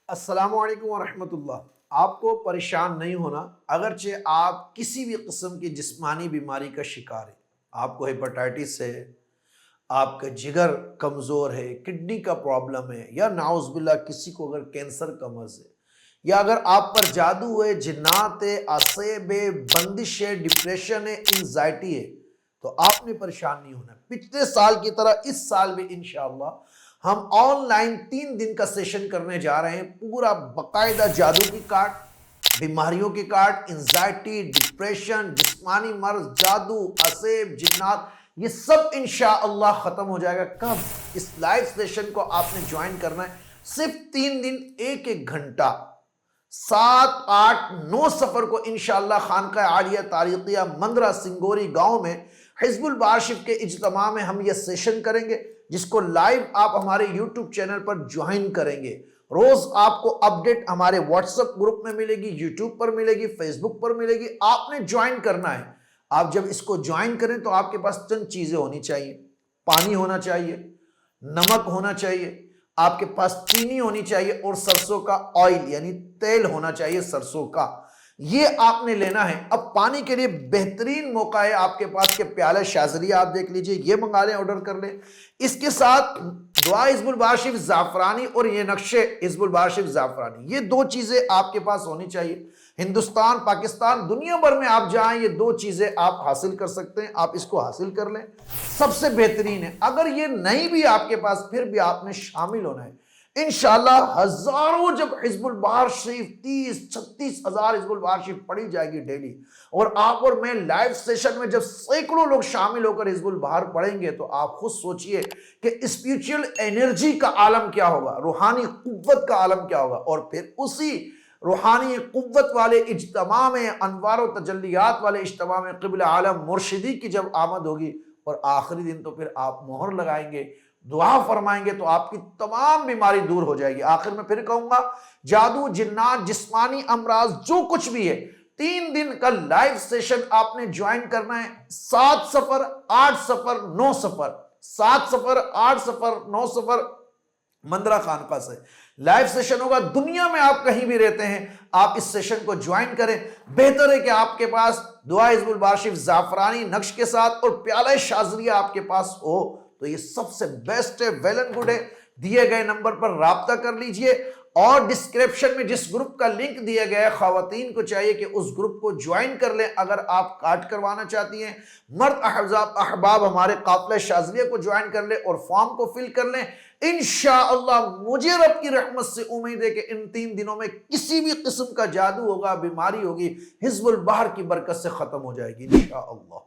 السلام علیکم ورحمۃ اللہ۔ آپ کو پریشان نہیں ہونا اگرچہ آپ کسی بھی قسم کی جسمانی بیماری کا شکار ہیں۔ آپ کو ہیپاٹائٹس ہے، آپ کا جگر کمزور ہے، کڈنی کا پرابلم ہے، یا نعوذ باللہ کسی کو اگر کینسر کا مرض ہے، یا اگر آپ پر جادو ہے، جنات ہے، عصیب ہے، بندش ہے، ڈپریشن ہے، انزائٹی ہے، تو آپ نے پریشان نہیں ہونا۔ پچھلے سال کی طرح اس سال بھی انشاءاللہ ہم آن لائن 3 دن کا سیشن کرنے جا رہے ہیں، پورا باقاعدہ جادو کی کارڈ، بیماریوں کی کارڈ، انزائٹی، ڈپریشن، جسمانی مرض، جادو، عصیب، جنات، یہ سب انشاءاللہ ختم ہو جائے گا۔ کب؟ اس لائیو سیشن کو آپ نے جوائن کرنا ہے، صرف 3 دن 1-1 گھنٹہ، 7، 8، 9 سفر کو انشاءاللہ خانقاہ عالیہ تاریخیہ مندرہ سنگوری گاؤں میں حزب الباشف کے اجتماع میں ہم یہ سیشن کریں گے، جس کو لائیو آپ ہمارے یوٹیوب چینل پر جوائن کریں گے۔ روز آپ کو اپڈیٹ ہمارے واٹس ایپ گروپ میں ملے گی، یوٹیوب پر ملے گی، فیس بک پر ملے گی۔ آپ نے جوائن کرنا ہے۔ آپ جب اس کو جوائن کریں تو آپ کے پاس چند چیزیں ہونی چاہیے۔ پانی ہونا چاہیے، نمک ہونا چاہیے، آپ کے پاس چینی ہونی چاہیے، اور سرسوں کا آئل یعنی تیل ہونا چاہیے سرسوں کا۔ یہ آپ نے لینا ہے۔ اب پانی کے لیے بہترین موقع ہے آپ کے پاس کہ پیالہ شاذلیہ آپ دیکھ لیجئے، یہ منگا لیں، آرڈر کر لیں۔ اس کے ساتھ دعا حزب الباشف زعفرانی اور یہ نقشے حزب الباشف زعفرانی، یہ 2 چیزیں آپ کے پاس ہونی چاہیے۔ ہندوستان، پاکستان، دنیا بھر میں آپ جائیں یہ 2 چیزیں آپ حاصل کر سکتے ہیں۔ آپ اس کو حاصل کر لیں، سب سے بہترین ہے۔ اگر یہ نہیں بھی آپ کے پاس، پھر بھی آپ نے شامل ہونا ہے۔ انشاءاللہ ہزاروں جب حزب البار شریف 30-36 ہزار حزب البار شریف پڑھی جائے گی ڈیلی، اور آپ اور میں لائیو سیشن میں جب سینکڑوں لوگ شامل ہو کر حزب البار پڑھیں گے تو آپ خود سوچئے کہ اسپیریچول انرجی کا عالم کیا ہوگا، روحانی قوت کا عالم کیا ہوگا۔ اور پھر اسی روحانی قوت والے اجتماع میں، انوار و تجلیات والے اجتماع میں قبل عالم مرشدی کی جب آمد ہوگی، اور آخری دن تو پھر آپ مہر لگائیں گے، دعا فرمائیں گے تو آپ کی تمام بیماری دور ہو جائے گی۔ آخر میں پھر کہوں گا، جادو، جنات، جسمانی امراض، جو کچھ بھی ہے، 3 دن کا لائیو سیشن آپ نے جوائن کرنا ہے۔ 7 سفر، 8 سفر، 9 سفر، 7 سفر، 8 سفر، 9 سفر، مندرہ خانقاہ سے لائیو سیشن ہوگا۔ دنیا میں آپ کہیں بھی رہتے ہیں، آپ اس سیشن کو جوائن کریں۔ بہتر ہے کہ آپ کے پاس دعا حزب الباشف زعفرانی نقش کے ساتھ اور پیالہ شاذلیہ آپ کے پاس ہو، تو یہ سب سے بیسٹ ہے، ویل اینڈ گڈ ہے۔ دیے گئے نمبر پر رابطہ کر لیجئے، اور ڈسکرپشن میں جس گروپ کا لنک دیا گیا ہے، خواتین کو چاہیے کہ اس گروپ کو جوائن کر لیں اگر آپ کارڈ کروانا چاہتی ہیں۔ مرد احباب ہمارے قافلہ شاذلیہ کو جوائن کر لیں اور فارم کو فل کر لیں۔ انشاءاللہ مجھے رب کی رحمت سے امید ہے کہ ان 3 دنوں میں کسی بھی قسم کا جادو ہوگا، بیماری ہوگی، حزب البار کی برکت سے ختم ہو جائے گی انشاءاللہ۔